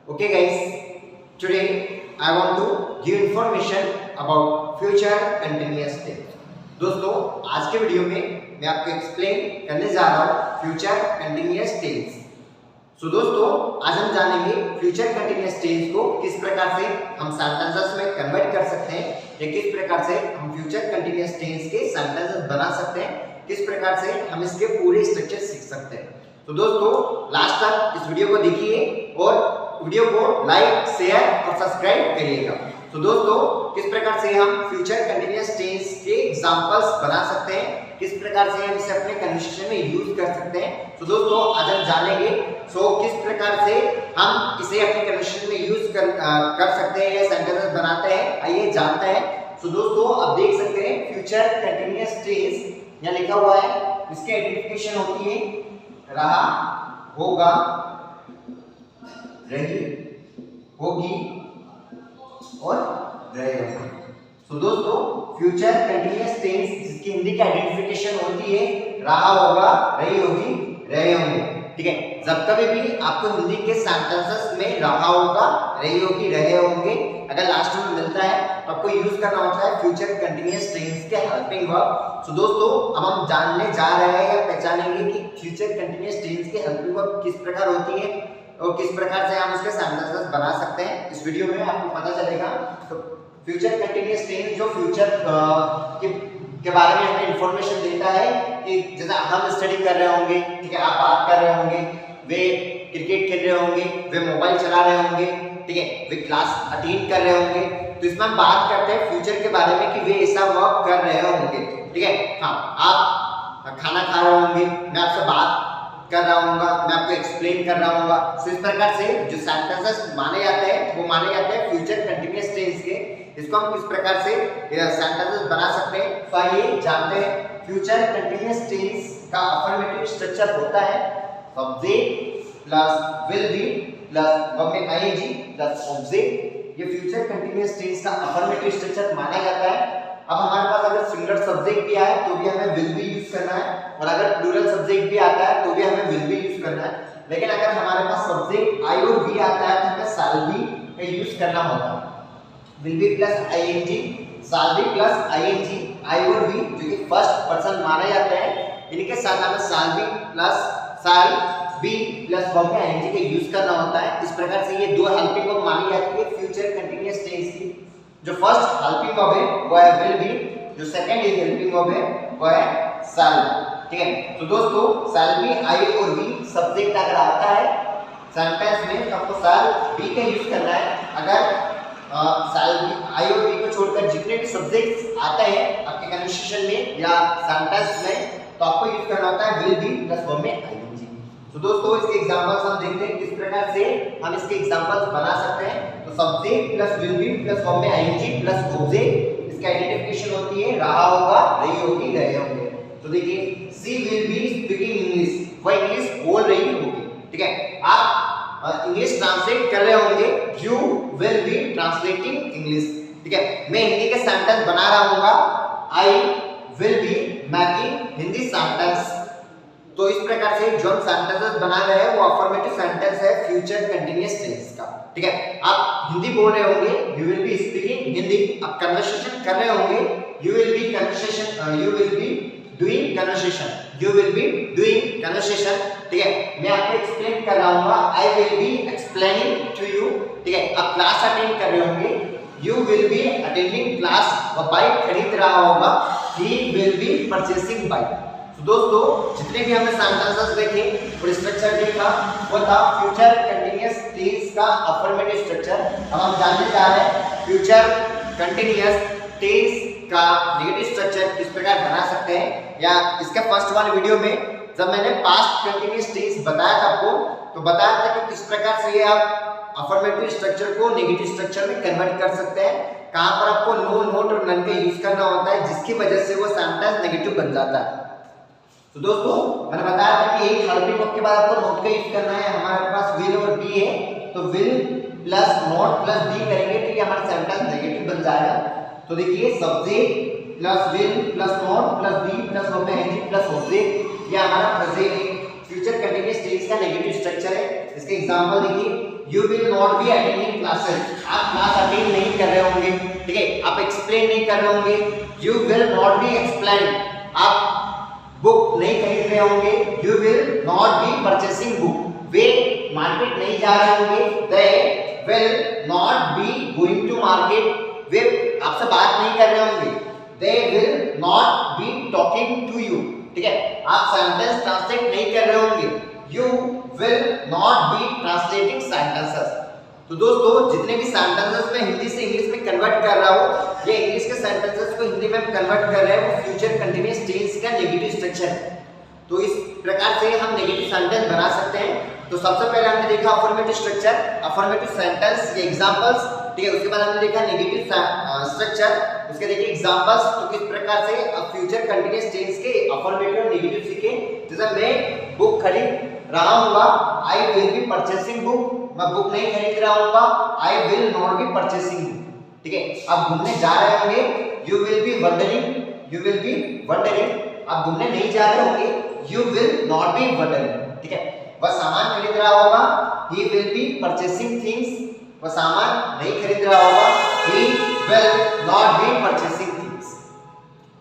Okay guys, today I want to give information about future continuous tense. दोस्तों आज के video में मैं आपको एक्सप्लेन करने जा रहा हूँ फ्यूचर कंटिन्यूअस टेंस। दोस्तों आज हम जानेंगे फ्यूचर कंटिन्यूअस टेंस को किस प्रकार से हम सेंटेंसेस में कन्वर्ट कर सकते हैं या किस प्रकार से हम फ्यूचर कंटिन्यूअस टेंस के सेंटेंसेस बना सकते हैं, किस प्रकार से हम इसके पूरे स्ट्रक्चर सीख सकते हैं। तो दोस्तों लास्ट तक इस वीडियो को देखिए और वीडियो को लाइक, शेयर और सब्सक्राइब करिएगा। तो दोस्तों किस प्रकार से हम फ्यूचर कंटिन्यूअस टेंस के एग्जांपल्स बना सकते हैं, किस प्रकार से हम इसे अपने कन्वर्सेशन में यूज कर सकते हैं। तो दोस्तों आज हम जानेंगे किस प्रकार से हम इसे अपने कन्वर्सेशन में यूज कर सकते हैं या सेंटेंसेस बनाते हैं, आइए जानते हैं। तो दोस्तों आप देख सकते हैं फ्यूचर कंटिन्यूअस टेंस यहाँ लिखा हुआ है, इसकी आइडेंटिफिकेशन होती है रहा, होगा, रही, होगी और रहेगा। दोस्तों फ्यूचर कंटिन्यूअस टेंस जिसकी हिंदी की आइडेंटिफिकेशन होती है रहा होगा, रही होगी, रहे होंगे। ठीक है, जब कभी भी आपको हिंदी के सेंटेंसेस में रहा होगा, रही होगी, रहे होंगे अगर लास्ट में मिलता है तो आपको यूज करना होता है फ्यूचर कंटिन्यूअस टेंस के हेल्पिंग वर्ब। दोस्तों अब हम जानने जा रहे हैं या पहचानेंगे कि फ्यूचर कंटिन्यूअस टेंस के हेल्पिंग वर्ब किस प्रकार होती है और किस प्रकार से हम उसके सेंटेंसेस बना सकते हैं। इस वीडियो में आपको पता चलेगा। तो फ्यूचर कंटिन्यूअस टेंस जो फ्यूचर के बारे में हमें इंफॉर्मेशन देता है कि जैसे हम स्टडी कर रहे होंगे, ठीक है, आप बात कर रहे होंगे, वे क्रिकेट खेल रहे होंगे, वे मोबाइल चला रहे होंगे, ठीक है, वे क्लास अटेंड कर रहे होंगे। तो इसमें हम बात करते हैं फ्यूचर के बारे में कि वे ऐसा वर्क कर रहे होंगे। ठीक है, हाँ, आप खाना खा रहे होंगे, मैं आपसे बात कर रहा हूँगा, मैं आपको एक्सप्लेन कर रहा हूँगा। तो इस प्रकार से जो सेंटेंसेस माने जाते हैं वो माने जाते हैं फ्यूचर कंटिन्यूअस टेंस के। इसको हम किस प्रकार से सेंटेंसेस बना सकते हैं तो आइए जानते हैं। फ्यूचर कंटिन्यूअस टेंस का अफर्मेटिव स्ट्रक्चर होता है subject plus will be plus verb में आईएनजी प्लस ऑब्जेक्ट। ये फ्यूचर कंटिन्यूअस टेंस का अफर्मेटिव स्ट्रक्चर माना जाता है। अब हमारे पास अगर सिंगुलर सब्जेक्ट भी आए तो भी हमें विल बी यूज करना है और अगर प्लूरल सब्जेक्ट भी आता है तो भी हमें विल बी यूज करना है। लेकिन अगर हमारे पास सब्जेक्ट आई और वी आता है तो हमें शैल बी का यूज करना होगा। Will be plus ING, shall be plus ING, I और वी जो कि फर्स्ट पर्सन माने जाते हैं, इनके साथ हमें शैल be plus shell be plus verb में आईएनजी का यूज करना होता है। इस प्रकार से ये दो हेल्पिंग वर्ब मानी जाती है फ्यूचर कंटिन्यूअस टेंस की। जो फर्स्ट हेल्पिंग वर्ब है वो है विल बी, जो सेकंड हेल्पिंग वर्ब है वो है शैल। ठीक है, तो दोस्तों शैल बी, आई और वी सब्जेक्ट अगर आता है सेंटेंस में तो आपको शैल बी का यूज करना है। अगर शैल बी, आई और वी को छोड़कर जितने भी सब्जेक्ट्स आते हैं आपके कन्वर्सेशन में या सेंटेंस में तो आपको यूज करना होता है विल बी प्लस वर्ब में आईएनजी। तो दोस्तों इसके एग्जांपल्स हम देखते हैं किस प्रकार से हम इसके एग्जांपल्स बना सकते हैं। तो subject plus will be plus verb में आईएनजी प्लस ऑब्जेक्ट, इसकी आइडेंटिफिकेशन होती है रहा होगा, रही होगी, रहे होंगे। तो देखिए सी विल बी स्पीकिंग इंग्लिश, वह इंग्लिश बोल रही होगी। ठीक है, आप इंग्लिश ट्रांसलेट कर रहे होंगे, you will be translating English. ठीक है, मैं हिंदी के सेंटेंस बना रहा हूँगा, I will be making Hindi sentence. तो इस प्रकार से जो हम सेंटेंसेस बना रहे हैं वो अफर्मेटिव सेंटेंस है फ्यूचर कंटिन्यूअस टेंस का। ठीक है, आप हिंदी बोल रहे होंगे, you will be speaking Hindi, आप कन्वर्सेशन कर रहे होंगे, you will be conversation, you will be doing conversation, you will be doing conversation. ठीक है, मैं आपको एक्सप्लेन कर रहा हूँगा, I will be explaining to you. ठीक है, आप क्लास अटेंड कर रहे होंगे, you will be attending class, वह बाइक खरीद रहा होगा, he will be purchasing bike. तो दोस्तों जितने भी हमें सेंटेंसेस देखे और स्ट्रक्चर देखा वो था फ्यूचर कंटिन्यूअस टेंस का अफर्मेटिव स्ट्रक्चर। अब हम जानने जा रहे हैं फ्यूचर कंटिन्यूअस टेंस का नेगेटिव स्ट्रक्चर किस प्रकार बना सकते हैं। या इसके फर्स्ट वाले वीडियो में जब मैंने पास्ट कंटिन्यूअस टेंस बताया था आपको, तो बताया था कि किस प्रकार से आप अफर्मेटिव स्ट्रक्चर को नेगेटिव स्ट्रक्चर में कन्वर्ट कर सकते हैं, कहां पर आपको नो, नोट और नन का यूज करना होता है जिसकी वजह से वो सेंटेंस नेगेटिव बन जाता है। तो दोस्तों मैंने बताया था कि एक हेल्पिंग वर्ब के बाद आपको नोट का यूज करना है। हमारे पास विल और बी है तो will plus not plus be करेंगे तो ये हमारा सेंटेंस नेगेटिव बन जाएगा। तो देखिए subject plus will plus not plus be plus verb में आईएनजी प्लस ऑब्जेक्ट, ये हमारा फ्यूचर कंटिन्यूअस टेंस का नेगेटिव स्ट्रक्चर है। इसके एग्जांपल देखिए, you will not be attending classes, आप क्लास अटेंड नहीं कर रहे होंगे, ठीक है, आप एक्सप्लेन नहीं कर रहे होंगे। You will not be explain, आप बुक नहीं खरीद रहे होंगे। You will not be purchasing book, वे मार्केट नहीं जा रहे होंगे। They will not be going to market, वे आपसे बात नहीं कर रहे होंगे। They will not be talking to you, ठीक है, आप सेंटेंस ट्रांसलेट नहीं कर रहे होंगे। You will not be translating sentences. तो दोस्तों जितने भी सेंटेंसेस मैं हिंदी से इंग्लिश में कन्वर्ट कर रहा हूँ, ये इंग्लिश के सेंटेंसेस को हिंदी में कन्वर्ट कर रहे हैं, वो फ्यूचर कंटीन्यूअस टेंस का नेगेटिव स्ट्रक्चर है। तो इस प्रकार से हम नेगेटिव सेंटेंस बना सकते हैं। तो सबसे पहले हमने देखा अफर्मेटिव स्ट्रक्चर, अफर्मेटिव सेंटेंस के एग्जांपल्स, ठीक है, उसके बाद हमने देखा नेगेटिव स्ट्रक्चर, उसके देखिए एग्जांपल्स। तो किस प्रकार से फ्यूचर कंटीन्यूअस टेंस के अफर्मेटिव और नेगेटिव सीखे। जैसे मैं बुक खरीद रहा हूँगा, I will be purchasing book, मैं बुक नहीं खरीद रहा हूँगा, I will not be purchasing book, ठीक है। आप घूमने जा रहे होंगे, you will be wandering, you will be wandering, आप घूमने नहीं जा रहे होंगे, you will not be wandering, ठीक है। वह सामान खरीद रहा होगा, he will be purchasing things, वह सामान नहीं खरीद रहा होगा, he will not be purchasing things।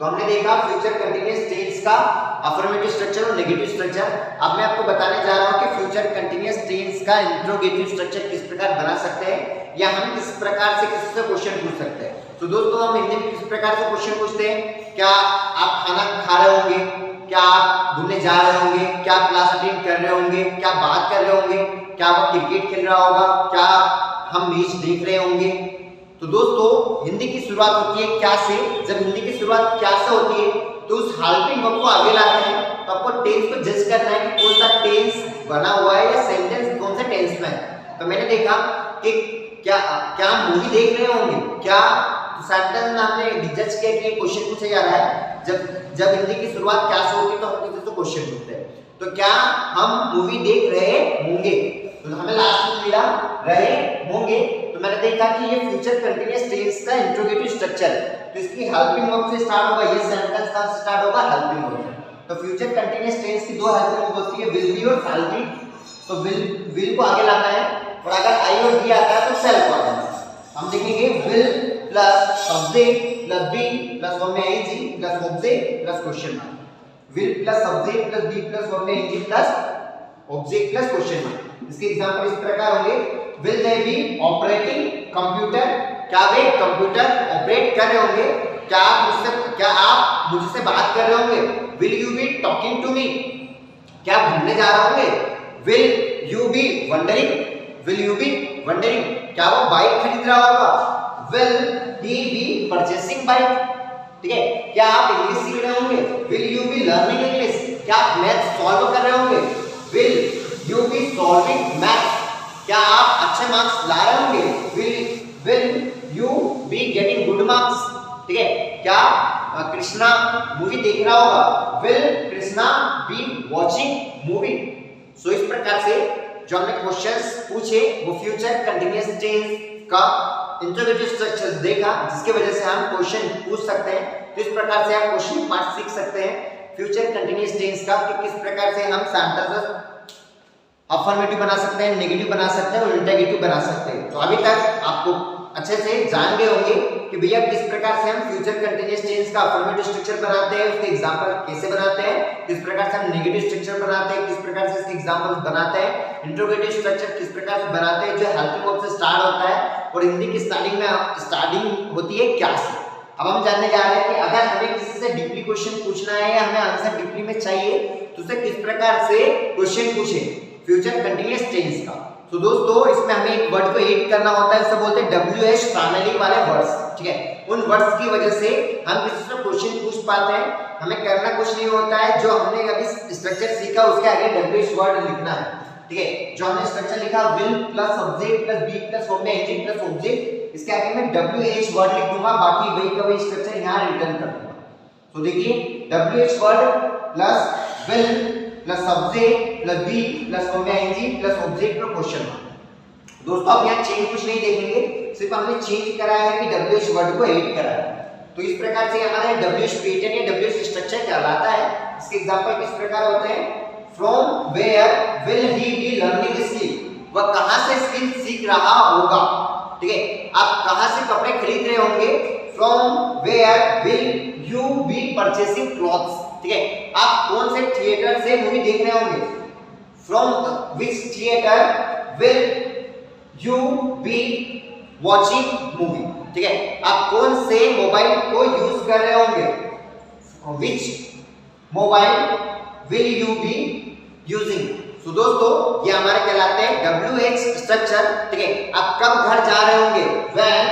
तो हमने देखा फ्यूचर कंटीन्यूअस टेंस का अफर्मेटिव स्ट्रक्चर और नेगेटिव स्ट्रक्चर। अब मैं आपको बताने जा रहा हूं कि फ्यूचर कंटीन्यूअस टेंस का इंट्रोगेटिव स्ट्रक्चर किस प्रकार बना सकते हैं, या हम किस प्रकार से किसी से क्वेश्चन पूछ सकते हैं। तो दोस्तों हम हिंदी में किस प्रकार से क्वेश्चन पूछते हैं, क्या आप खाना खा रहे होंगे, क्या आप घूमने जा रहे होंगे, क्या आप क्लास अटेंड कर रहे होंगे, क्या बात कर रहे होंगे, क्या वो क्रिकेट खेल रहा होगा, क्या हम मैच देख रहे होंगे। तो दोस्तों हिंदी की शुरुआत होती है क्या से। जब हिंदी की शुरुआत क्या से होती है तो उस हेल्पिंग वर्ब को आगे लाते हैं। तो आपको टेंस को जज करना है कि कौन सा टेंस बना हुआ है या सेंटेंस कौन से टेंस में है। तो मैंने देखा कि क्या मूवी देख रहे होंगे, क्या सेंटेंस में हमने जज किया कि क्वेश्चन पूछा जा रहा है। जब हिंदी की शुरुआत क्या से होती है तो हम किसी से क्वेश्चन पूछते हैं। तो क्या हम मूवी देख रहे होंगे, तो हमें लास्ट में मिला रहे होंगे। तो मैंने देखा कि ये फ्यूचर कंटीन्यूअस टेंस का इंट्रोगेटिव स्ट्रक्चर है। तो इसकी हेल्पिंग वर्ब से स्टार्ट होगा, ये सेंटेंस कहां से स्टार्ट होगा, हेल्पिंग वर्ब। तो फ्यूचर कंटीन्यूअस टेंस की दो हेल्पिंग वर्ब होती है, विल बी और शैल बी। तो विल को आगे लाना है, और अगर आई और बी आता है तो शैल को आना है। हम देखेंगे will plus subject plus be plus verb में ING plus object plus question mark. Will plus subject plus be plus verb में ING plus object plus question mark. इसके एग्जांपल इस प्रकार होंगे, will they be operating computer, क्या वे computer operate कर रहे होंगे, क्या आप मुझसे बात कर रहे होंगे। Will you be talking to me, क्या आप घूमने जा रहे होंगे। Will you be wandering, will you be wandering, क्या वो बाइक खरीद रहा होगा। Will he be purchasing bike, ठीक है, क्या आप इंग्लिश सीख रहे होंगे। Will you be learning English, क्या आप मैथ सॉल्व कर रहे होंगे। Will you be solving math, क्या आप अच्छे मार्क्स ला रहे होंगे। Will you be getting good marks, ठीक है, क्या कृष्णा मूवी देख रहा होगा। Will Krishna be watching movie. So इस प्रकार से जो हमने क्वेश्चंस पूछे वो फ्यूचर कंटीन्यूअस टेंस का इंट्रोगेटिव स्ट्रक्चर देखा, जिसके वजह से हम क्वेश्चन पूछ सकते हैं। तो इस प्रकार से आप क्वेश्चन पार्ट सीख सकते हैं फ्यूचर कंटीन्यूअस टेंस का, कि किस प्रकार से हम सेंटेंसेस अफर्मेटिव बना सकते हैं, नेगेटिव बना सकते हैं और इंटरोगेटिव बना सकते हैं। तो अभी तक आपको अच्छे से जान गए होंगे कि भैया किस प्रकार से हम फ्यूचर कंटीन्यूअस टेंस का अफर्मेटिव स्ट्रक्चर बनाते हैं, उसके एग्जांपल कैसे बनाते हैं, किस प्रकार से हम नेगेटिव स्ट्रक्चर बनाते हैं, किस प्रकार से इसके एग्जांपल्स बनाते हैं, इंट्रोगेटिव स्ट्रक्चर किस प्रकार से बनाते हैं जो हेल्पिंग वर्ब से स्टार्ट होता है, और हिंदी की स्टार्टिंग होती है क्या से। अब हम जानने जा रहे हैं कि अगर हमें किसी से डीपली क्वेश्चन पूछना है या हमें आंसर डीपली में चाहिए तो उसे किस प्रकार से क्वेश्चन पूछे फ्यूचर कंटीन्यूअस टेंस का। तो दोस्तों इसमें हमें एक वर्ड को ऐड करना होता है, उसे बोलते हैं WH फैमिली वाले वर्ड्स, ठीक है। उन वर्ड्स की वजह से हम किसी से क्वेश्चन पूछ पाते हैं। हमें करना कुछ नहीं होता है, जो हमने अभी स्ट्रक्चर सीखा उसके आगे WH वर्ड लिखना है, ठीक है। जो हमने स्ट्रक्चर लिखा will plus subject plus be plus verb में एनजी प्लस ऑब्जेक्ट, इसके आगे मैं WH वर्ड लिख दूंगा, बाकी वही का वही स्ट्रक्चर यहाँ रिटर्न कर दूंगा। तो देखिए WH word plus will plus subject plus be plus verb में एनजी प्लस ऑब्जेक्ट और क्वेश्चन मार्क। दोस्तों आप यहाँ चेंज कुछ नहीं देखेंगे, सिर्फ हमने चेंज करा है कि WH वर्ड को एड करा है। तो इस प्रकार से हमारा WH पैटर्न या WH स्ट्रक्चर कहलाता है। इसके एग्जांपल किस प्रकार होते हैं, from where will he be learning skill, वह कहां से स्किल सीख रहा होगा। ठीक है, आप कहां से कपड़े खरीद रहे होंगे, from where will you be purchasing clothes. ठीक है, आप कौन से थिएटर से मूवी देख रहे होंगे, from which theatre will you B watching movie. ठीक है, आप कौन से मोबाइल को यूज कर रहे होंगे, विच mobile will you be using. तो दोस्तों ये हमारे कहलाते हैं WH स्ट्रक्चर। ठीक है, आप कब घर जा रहे होंगे, when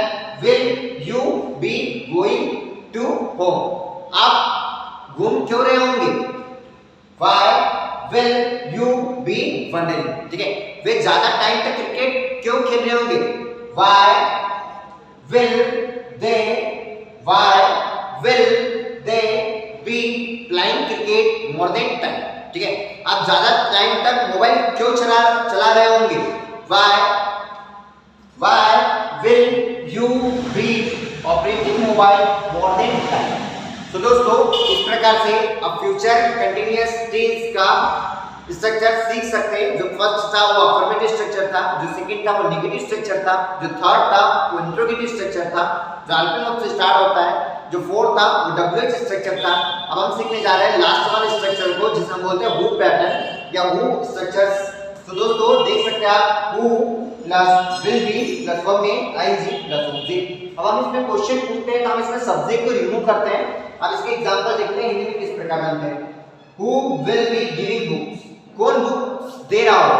will you be going to home. आप घूम क्यों रहे होंगे, why will you be wandering. ठीक है, वे ज्यादा टाइम तक क्रिकेट क्यों खेल रहे होंगे, why will they be playing cricket more than time. ठीक है, आप ज्यादा टाइम तक मोबाइल क्यों चला रहे होंगे, why will you be operating mobile more than time. तो दोस्तों इस प्रकार से आप फ्यूचर कंटीन्यूअस टेंस का स्ट्रक्चर सीख सकते हैं। जो फर्स्ट था वो अफर्मेटिव स्ट्रक्चर था, जो सेकंड था वो नेगेटिव स्ट्रक्चर था, जो थर्ड था वो इंट्रोगेटिव स्ट्रक्चर था, जो अल्पविराम से स्टार्ट होता है, जो फोर्थ था वो WH स्ट्रक्चर था। अब हम सीखने जा रहे हैं लास्ट वाले स्ट्रक्चर को, जिसे हम बोलते हैं हु पैटर्न या हु स्ट्रक्चर्स। तो दोस्तों देख सकते हैं आप, who plus will be plus verb में आईएनजी प्लस ऑब्जेक्ट। अब हम इसमें क्वेश्चन पूछते हैं तो हम इसमें सब्जेक्ट को रिमूव करते हैं। अब इसके एग्जांपल देखते हैं हिंदी में किस प्रकार बनते हैं। Who will be giving books, कौन बुक दे रहा हो।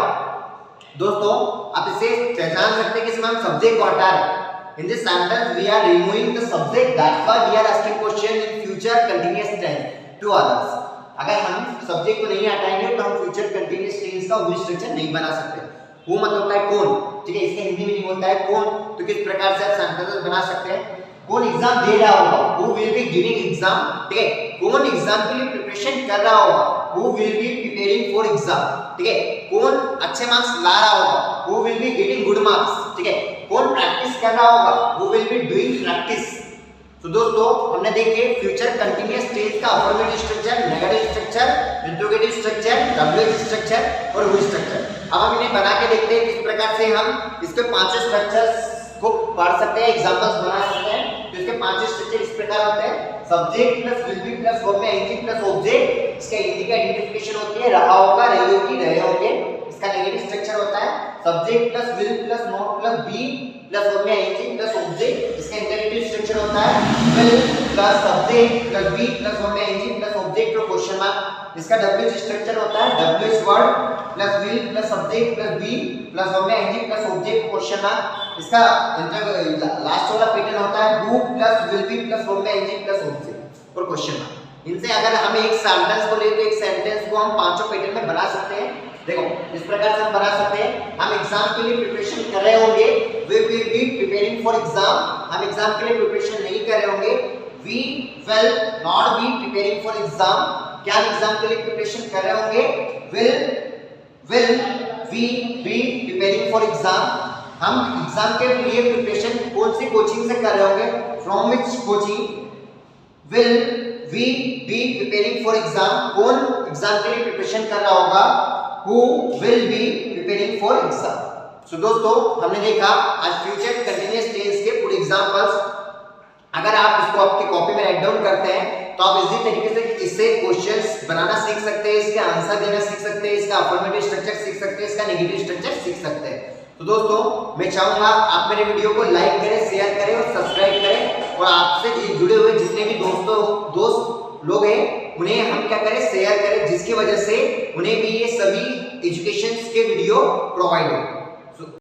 दोस्तों आप इसे पहचान सकते हैं कि इसमें हम सब्जेक्ट को हटा रहे हैं। In this sentence we are removing the subject, that's why we are asking question in future continuous tense to others. अगर हम सब्जेक्ट को नहीं हटाएंगे तो हम फ्यूचर कंटीन्यूअस टेंस का वही स्ट्रक्चर नहीं बना सकते। वो मतलब होता है कौन। ठीक है, इसके हिंदी मीनिंग होता है कौन। तो किस प्रकार से आप सेंटेंसेस बना सकते हैं, कौन एग्जाम दे रहा होगा, who will be giving exam। ठीक है, कौन एग्जाम के लिए प्रिपरेशन कर रहा होगा, who will be preparing for exam। ठीक है, कौन अच्छे मार्क्स ला रहा होगा, who will be getting good marks। ठीक है, कौन प्रैक्टिस कर रहा होगा, who will be doing practice। तो दोस्तों हमने देखे फ्यूचर कंटीन्यूअस टेंस का affirmative structure, negative structure, interrogative structure, WH structure और हु स्ट्रक्चर। अब हम इन्हें बना के देखते हैं किस प्रकार से हम इसके पांचों स्ट्रक्चर्स को पढ़ सकते हैं, एग्जांपल्स बना सकते हैं। तो इसके पांचों स्ट्रक्चर इस प्रकार होते हैं, subject plus will be plus verb में आईएनजी प्लस ऑब्जेक्ट। इसका हिंदी का आइडेंटिफिकेशन होती है रहा होगा, रही होगी, रहे होंगे। इसका नेगेटिव स्ट्रक्चर होता है subject plus will plus not plus be plus verb में आईएनजी प्लस ऑब्जेक्ट। इसका इंटरगेटिव स्ट्रक्चर होता है will plus subject plus be plus verb में आईएनजी प्लस ऑब्जेक्ट और क्वेश्चन मार्क। इसका WH स्ट्रक्चर होता है WH word plus will plus subject plus be plus verb में ING plus object question mark. इसका last वाला पैटर्न होता है who plus will be plus verb में आईएनजी प्लस ऑब्जेक्ट और क्वेश्चन मार्क। इनसे अगर हम एक सेंटेंस को ले तो एक सेंटेंस को हम पांचों पैटर्न में बना सकते हैं। देखो इस प्रकार से हम बना सकते हैं, हम एग्जाम के लिए प्रिपरेशन कर रहे होंगे, we will be preparing for exam. हम एग्जाम के लिए प्रिपरेशन नहीं कर रहे होंगे, we will not be preparing for exam. क्या हम एग्जाम के लिए प्रिपरेशन कर रहे होंगे, will we be preparing for exam. हम एग्जाम के लिए प्रिपरेशन कौन सी कोचिंग से कर रहे होंगे, from which coaching will we be preparing for exam. कौन एग्जाम के लिए प्रिपरेशन कर रहा होगा, who will be preparing for exam। So दोस्तों हमने देखा आज फ्यूचर कंटीन्यूअस टेंस के पूरे एग्जांपल्स। अगर आप इसको आपकी कॉपी में राइट डाउन करते हैं तो आप इसी तरीके से इससे क्वेश्चंस बनाना सीख सकते हैं, इसके आंसर देना सीख सकते हैं, इसका अफर्मेटिव स्ट्रक्चर सीख सकते हैं, इसका नेगेटिव स्ट्रक्चर सीख सकते हैं। तो दोस्तों मैं चाहूंगा आप मेरे वीडियो को लाइक करें, शेयर करें और सब्सक्राइब करें, और आपसे जुड़े हुए जितने भी दोस्त लोग हैं उन्हें हम क्या करें, शेयर करें, जिसकी वजह से उन्हें भी ये सभी एजुकेशन के वीडियो प्रोवाइड हो।